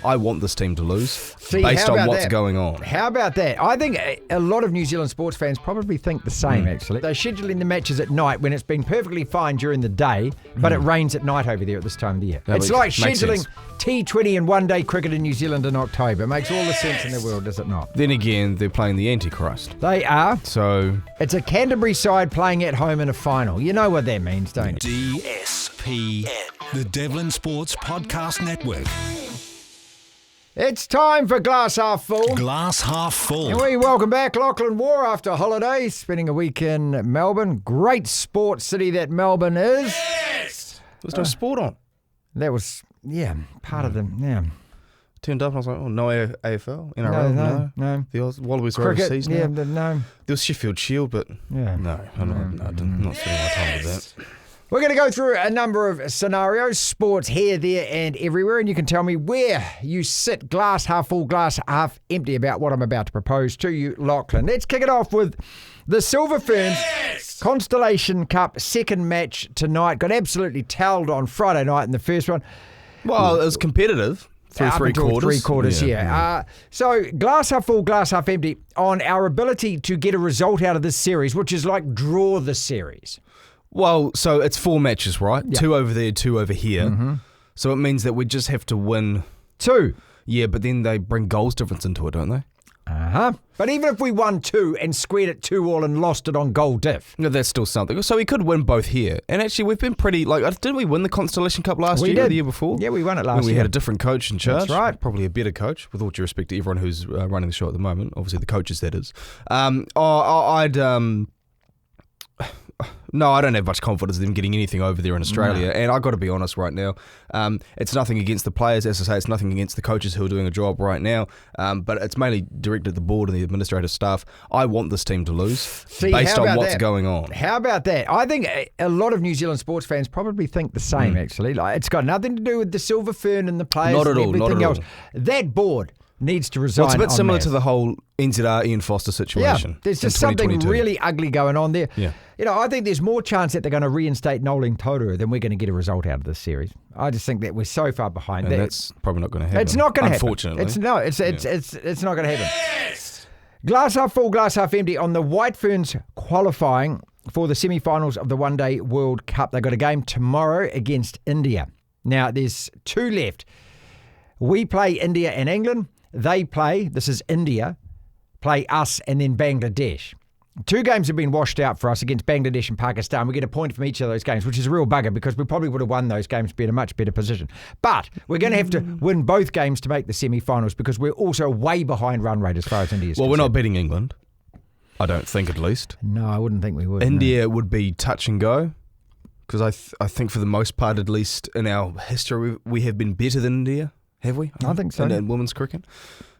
I want this team to lose based on what's going on. How about that? I think a lot of New Zealand sports fans probably think the same, actually. They're scheduling the matches at night when it's been perfectly fine during the day, but it rains at night over there at this time of the year. It's like scheduling T20 and one-day cricket in New Zealand in October. It makes all the sense in the world, does it not? Then again, they're playing the Antichrist. They are. So it's a Canterbury side playing at home in a final. You know what that means, don't you? DSPN, the Devlin Sports Podcast Network. It's time for Glass Half Full. Glass Half Full. And we welcome back Lachlan Waugh after holidays, spending a week in Melbourne. Great sports city that Melbourne is. Yes! There's no sport on. That was, part of them, Turned up and I was like, oh, no AFL? NRL? No. The Wallabies are cricket, overseas now? no. There was Sheffield Shield, but I'm not spending my time with that. We're going to go through a number of scenarios, sports here, there and everywhere, and you can tell me where you sit, glass half full, glass half empty, about what I'm about to propose to you, Lachlan. Let's kick it off with the Silver Ferns Constellation Cup second match tonight. Got absolutely towelled on Friday night in the first one. Well, it was competitive. Through three quarters. So glass half full, glass half empty on our ability to get a result out of this series, which is like draw the series. Well, so it's 4 matches, right? Yep. 2 over there, 2 over here. Mm-hmm. So it means that we just have to win 2. Yeah, but then they bring goals difference into it, don't they? But even if we won 2 and squared it 2-2 and lost it on goal diff. No, that's still something. So we could win both here. And actually, we've been pretty, didn't we win the Constellation Cup last year or the year before? Yeah, we won it last year. We had a different coach in charge. That's right. Probably a better coach, with all due respect to everyone who's running the show at the moment. Obviously, the coaches, that is. No, I don't have much confidence in them getting anything over there in Australia. And I've got to be honest right now. It's nothing against the players. As I say, it's nothing against the coaches who are doing a job right now. But it's mainly directed at the board and the administrative staff. I want this team to lose based on what's going on. How about that? I think a lot of New Zealand sports fans probably think the same, actually. It's got nothing to do with the Silver Fern and the players not at and all, everything not else. at all. That board needs to resign. Well, it's a bit similar mass. to the whole NZR Ian Foster situation. Yeah, there's just something really ugly going on there. Yeah. I think there's more chance that they're going to reinstate Nolan Todoroa than we're going to get a result out of this series. I just think that we're so far behind. And that's probably not going to happen. It's not going to happen. Unfortunately. It's not going to happen. Yes! Glass half full, glass half empty on the White Ferns qualifying for the semi-finals of the One Day World Cup. They've got a game tomorrow against India. Now, there's 2 left. We play India and England. They play, this is India, play us and then Bangladesh. 2 games have been washed out for us against Bangladesh and Pakistan. We get a point from each of those games, which is a real bugger because we probably would have won those games, be in a much better position. But we're going to have to win both games to make the semi-finals because we're also way behind run rate as far as India is concerned. We're not beating England. I don't think, at least. No, I wouldn't think we would. India would be touch and go because I think for the most part, at least in our history, we have been better than India. Have we? I think so. In women's cricket.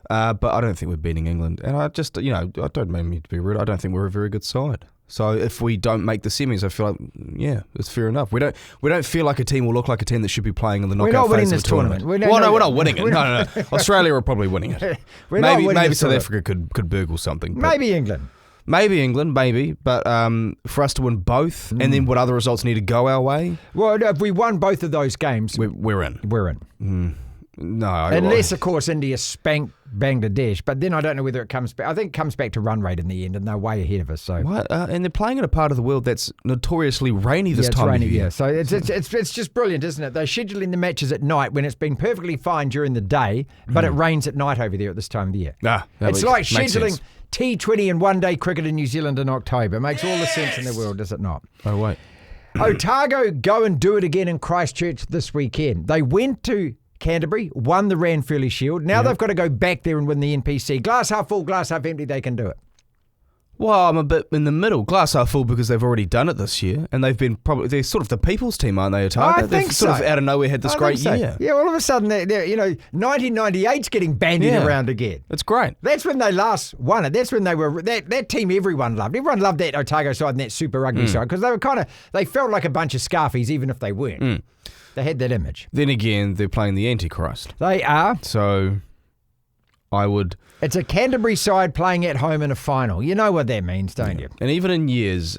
But I don't think we're beating England. And I just, I don't mean me to be rude. I don't think we're a very good side. So if we don't make the semis, I feel like, it's fair enough. We don't feel like a team will look like a team that should be playing in the knockout phase of the tournament. We're not winning it. No. Australia are probably winning it. Maybe South Africa could burgle something. Maybe England. But for us to win both, and then would other results need to go our way? Well, if we won both of those games, we're in. We're in. No. Unless, of course, India spanked Bangladesh. But then I don't know whether it comes back. I think it comes back to run rate in the end, and they're way ahead of us. So what? And they're playing in a part of the world that's notoriously rainy this time of year. Yeah, so it's just brilliant, isn't it? They're scheduling the matches at night when it's been perfectly fine during the day, but it rains at night over there at this time of the year. It's like scheduling T20 and one-day cricket in New Zealand in October. It makes all the sense in the world, does it not? Oh, wait. Otago go and do it again in Christchurch this weekend. They went to Canterbury, won the Ranfurly Shield. Now they've got to go back there and win the NPC. Glass half full, glass half empty, they can do it. Well, I'm a bit in the middle. Glass half full because they've already done it this year, and they've been they're sort of the people's team, aren't they, Otago? They've sort of out of nowhere had this great year. Yeah, all of a sudden, 1998's getting bandied around again. It's great. That's when they last won it. That's when they were that team everyone loved. Everyone loved that Otago side and that Super Rugby side because they felt like a bunch of scarfies even if they weren't. They had that image. Then again, they're playing the Antichrist. They are. So I would. It's a Canterbury side playing at home in a final. You know what that means, don't you? And even in years,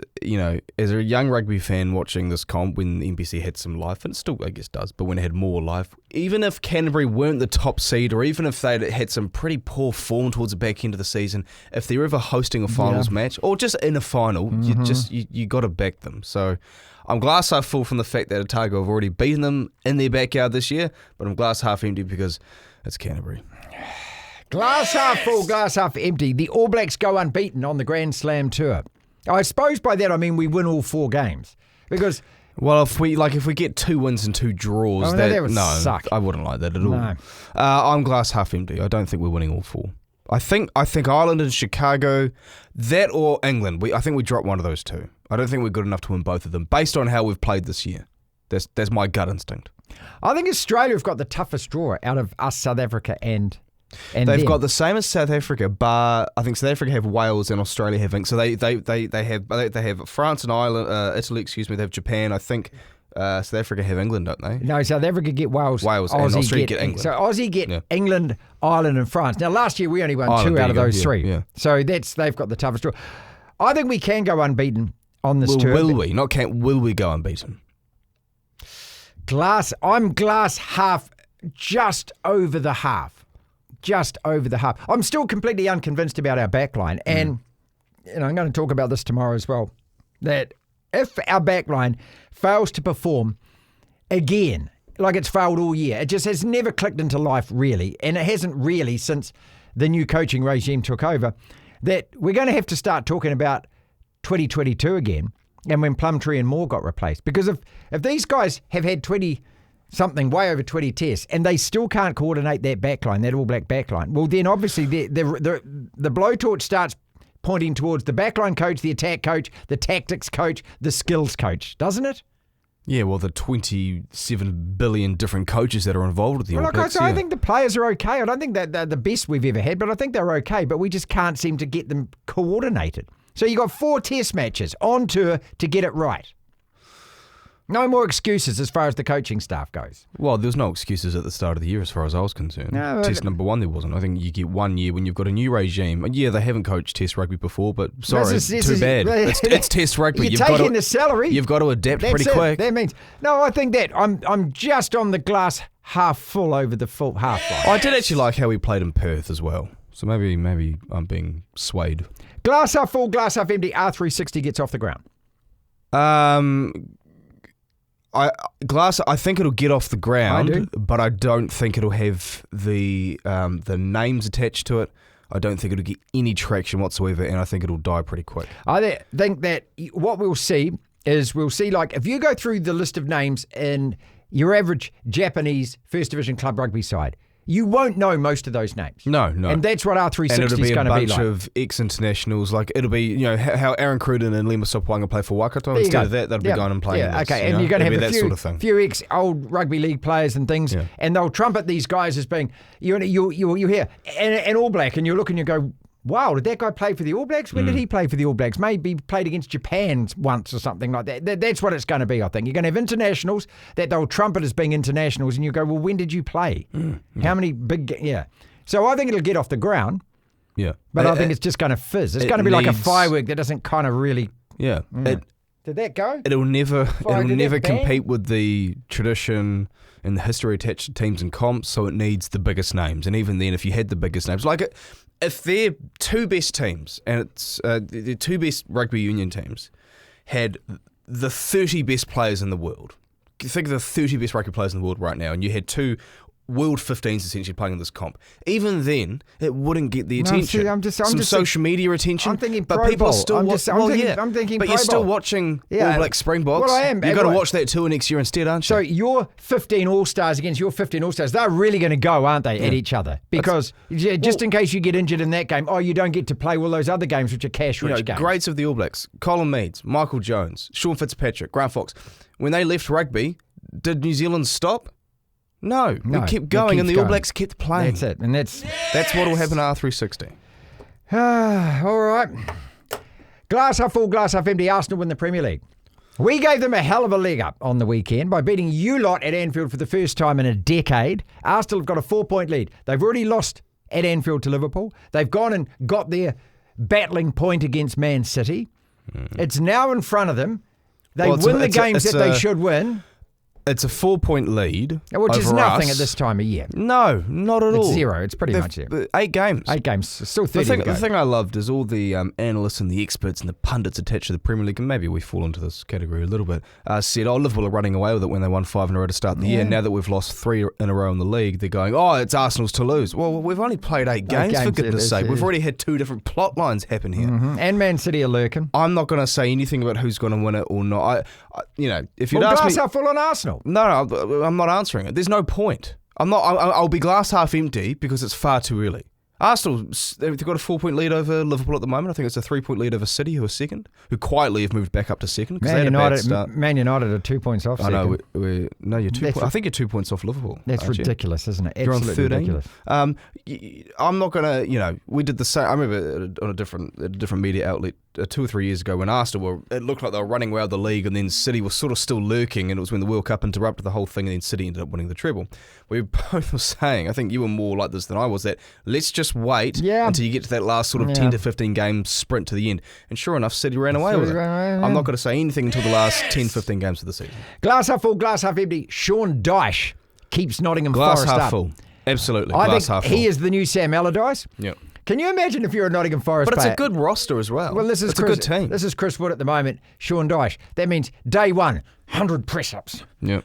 as a young rugby fan watching this comp when the NPC had some life, and it still, I guess, does, but when it had more life, even if Canterbury weren't the top seed, or even if they'd had some pretty poor form towards the back end of the season, if they're ever hosting a finals match, or just in a final, you got to back them. So I'm glass half full from the fact that Otago have already beaten them in their backyard this year, but I'm glass half empty because it's Canterbury. Glass half full, glass half empty. The All Blacks go unbeaten on the Grand Slam tour. I suppose by that I mean we win all 4 games. Because... Well, if we get 2 wins and 2 draws, that would suck. I wouldn't like that at all. No. I'm glass half empty. I don't think we're winning all 4. I think Ireland and Chicago, that or England. I think we drop one of those 2. I don't think we're good enough to win both of them based on how we've played this year. That's my gut instinct. I think Australia have got the toughest draw out of us, South Africa, and they've them. got the same as South Africa, but I think South Africa have Wales and Australia have England. So they have France and Ireland, Italy. Excuse me. They have Japan. I think South Africa have England, don't they? No, South Africa get Wales. And Aussie Australia get England. So Aussie get England, Ireland, and France. Now last year we only won Ireland, 2 out of those 3. Yeah. So they've got the toughest draw. I think we can go unbeaten on this tour. Will we? Will we go unbeaten? I'm glass half, just over the half. Just over the half. I'm still completely unconvinced about our backline. And I'm going to talk about this tomorrow as well. That if our backline fails to perform again, like it's failed all year, it just has never clicked into life really. And it hasn't really since the new coaching regime took over, that we're going to have to start talking about 2022 again. And when Plumtree and Moore got replaced. Because if these guys have had 20-something, way over 20 tests, and they still can't coordinate that backline, that All Black backline, well, then obviously the blowtorch starts pointing towards the backline coach, the attack coach, the tactics coach, the skills coach, doesn't it? Yeah, well, the 27 billion different coaches that are involved with the All Blacks. I think the players are okay. I don't think that they're the best we've ever had, but I think they're okay. But we just can't seem to get them coordinated. So you got 4 test matches on tour to get it right. No more excuses as far as the coaching staff goes. Well, there's no excuses at the start of the year as far as I was concerned. No, test number 1 there wasn't. I think you get 1 year when you've got a new regime. And yeah, they haven't coached test rugby before, but sorry, too bad. It's test rugby. You're taking the salary. You've got to adapt pretty quick. That means I think that I'm just on the glass half full over the full half line. I did actually like how we played in Perth as well. So maybe I'm being swayed. Glass half full, glass half empty. R360 gets off the ground. I think it'll get off the ground, I but I don't think it'll have the names attached to it. I don't think it'll get any traction whatsoever, and I think it'll die pretty quick. I think that what we'll see like if you go through the list of names in your average Japanese First Division club rugby side, you won't know most of those names. No. And that's what R360 is going to be like. And it'll be a bunch of ex-internationals. Like, ittle be, how Aaron Cruden and Lima Sopuanga play for Waikato. Instead of that, they'll be going and playing this. Okay, and you're going to have that sort of thing. few ex-old rugby league players and things, and they'll trumpet these guys as being, you hear, an All Black, and you look and you go, wow, did that guy play for the All Blacks? When did he play for the All Blacks? Maybe he played against Japan once or something like that. That's what it's going to be, I think. You're going to have internationals that they'll trumpet as being internationals, and you go, well, when did you play? How many big... Yeah. So I think it'll get off the ground. Yeah. But I think it's just going to fizz. It's going to be like a firework that doesn't kind of really... Yeah. Did that go? It'll never compete with the tradition and the history attached to teams and comps, so it needs the biggest names. And even then, if you had the biggest names, like if their 2 best teams, and it's the 2 best rugby union teams, had the 30 best players in the world, think of the 30 best rugby players in the world right now, and you had 2 World 15s essentially playing in this comp. Even then, it wouldn't get the attention. I'm just social media attention. I'm thinking but Pro people Bowl. are still I'm thinking but Pro you're still Bowl. watching All Black Springboks. Well, I am. You've got to watch that tour next year instead, aren't you? So your 15 All-Stars against your 15 All-Stars, they're really going to go, aren't they, at each other? Because just in case you get injured in that game, you don't get to play all those other games which are cash-rich games. Greats of the All Blacks, Colin Meads, Michael Jones, Sean Fitzpatrick, Grant Fox. When they left rugby, did New Zealand stop? No, we kept going, and the All Blacks kept playing. That's it, and that's what will happen at R360. All right. Glass half full, glass half empty. Arsenal win the Premier League. We gave them a hell of a leg up on the weekend by beating you lot at Anfield for the first time in a decade. Arsenal have got a 4-point lead. They've already lost at Anfield to Liverpool. They've gone and got their battling point against Man City. It's now in front of them. They win the games that they should win. It's a 4-point lead. Which is over nothing us. at this time of year. No, not at all. It's zero. It's pretty much zero. 8 games. 8 games. Still 30 to go. The thing I loved is all the analysts and the experts and the pundits attached to the Premier League, and maybe we fall into this category a little bit, said, Liverpool are running away with it when they won 5 in a row to start the year. Now that we've lost 3 in a row in the league, they're going, it's Arsenal's to lose. Well, we've only played 8 games, for goodness sake. We've already had 2 different plot lines happen here. And Man City are lurking. I'm not going to say anything about who's going to win it or not. If you'd ask me... glass half full on Arsenal. No, I'm not answering it. There's no point. I'll be glass half empty because it's far too early. Arsenal, they've got a 4-point lead over Liverpool at the moment. I think it's a 3-point lead over City, who are second, who quietly have moved back up to second. Man United are 2 points off second. I know, you're 2 points. I think you're 2 points off Liverpool. That's ridiculous, isn't it? You're Absolutely on 13. Ridiculous. I'm not going to, we did the same. I remember on a different media outlet 2 or 3 years ago when Arsenal it looked like they were running away with the league, and then City was sort of still lurking, and it was when the World Cup interrupted the whole thing, and then City ended up winning the treble. We both were saying, I think you were more like this than I was, that let's just wait until you get to that last sort of 10 to 15 game sprint to the end. And sure enough, City ran away with it. I'm not going to say anything until the last 10, 15 games of the season. Glass half full, glass half empty. Sean Dyche keeps Nottingham Glass Forest half up. full. Absolutely. I Glass think half full. he is the new Sam Allardyce. Yeah. Can you imagine if you're a Nottingham Forest But it's player? a good roster as well. Well, it's a good team. This is Chris Wood at the moment, Sean Dyche. That means day 1, 100 press-ups. Yeah.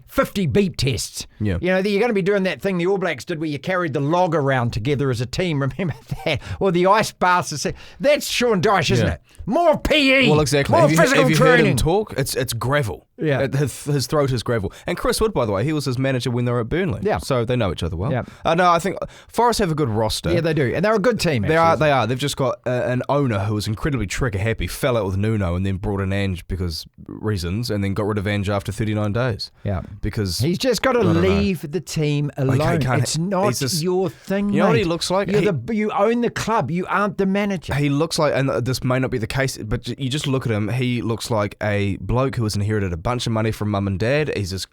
50 beep tests. Yeah. You're going to be doing that thing the All Blacks did where you carried the log around together as a team. Remember that? Or the ice baths. That's Sean Dyche, isn't it? More PE. Well, exactly. More Have physical you training. heard him talk? It's gravel. Yeah. His throat is gravel. And Chris Wood, by the way, he was his manager when they were at Burnley. Yeah. So they know each other well. Yeah. No, I think Forest have a good roster. Yeah, they do. And they're a good team, They actually. are. They've just got an owner who was incredibly trigger happy, fell out with Nuno, and then brought in Ange because reasons, and then got rid of Ange after 39 days. Yeah. Because he's just got to leave the team alone. It's not your thing, You know what he looks like? You own the club. You aren't the manager. He looks like, and this may not be the case, but you just look at him, he looks like a bloke who has inherited a bunch of money from mum and dad. He's this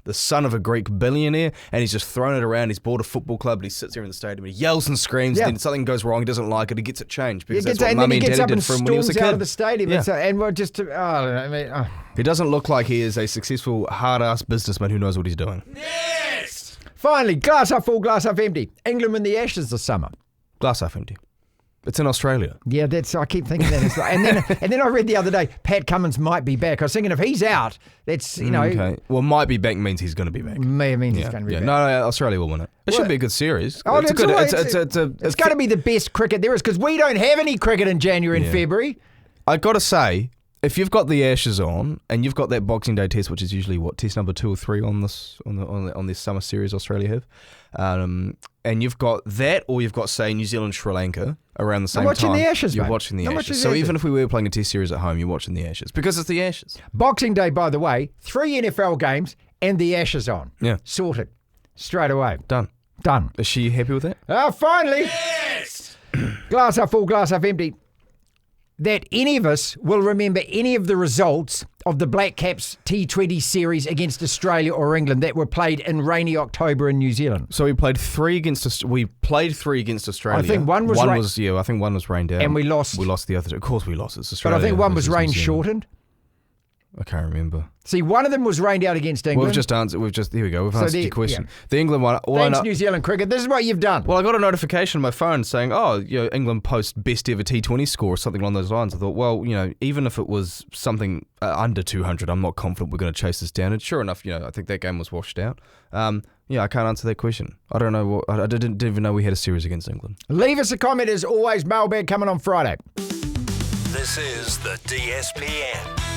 the son of a Greek billionaire, and he's just thrown it around. He's bought a football club, and he sits there in the stadium, and he yells and screams, and then something goes wrong, he doesn't like it, he gets it changed, because that's what mummy and daddy did for him when he was a kid. Out of the stadium, He doesn't look like he is a successful, hard-ass businessman who knows what he's doing. Next! Finally, glass half full, glass half empty. England win the Ashes this summer. Glass half empty. It's in Australia. Yeah, I keep thinking that. And then I read the other day, Pat Cummins might be back. I was thinking if he's out, that's, Okay. Well, might be back means he's going to be back. Means he's going to be back. No, Australia will win it. It should be a good series. It's going to be the best cricket there is, because we don't have any cricket in January and February. I got to say, if you've got the Ashes on and you've got that Boxing Day test, which is usually test number 2 or 3 on this summer series Australia have, and you've got that, or you've got, say, New Zealand Sri Lanka around the same time. I'm watching the Ashes, You're mate. watching the I'm Ashes. watching the So Ashes. even if we were playing a test series at home, you're watching the Ashes because it's the Ashes. Boxing Day, by the way, 3 NFL games and the Ashes on. Yeah, sorted straight away. done. Is she happy with that? Finally, yes! Glass half full, glass half empty. That any of us will remember any of the results of the Black Caps T20 series against Australia or England that were played in rainy October in New Zealand. So we played 3 against Australia. I think one was I think one was rained out. And we lost. We lost the other two. Of course we lost. It's Australia. But I think one was versus rain New Zealand. shortened. I can't remember. See, one of them was rained out against England. Well, we've just answered. Here we go. We've answered your question. Yeah. The England one. Thanks, New Zealand cricket. This is what you've done. Well, I got a notification on my phone saying, England post best ever T20 score or something along those lines. I thought, well, even if it was something under 200, I'm not confident we're going to chase this down. And sure enough, I think that game was washed out. I can't answer that question. I don't know I didn't even know we had a series against England. Leave us a comment as always. Mailbag coming on Friday. This is the DSPN.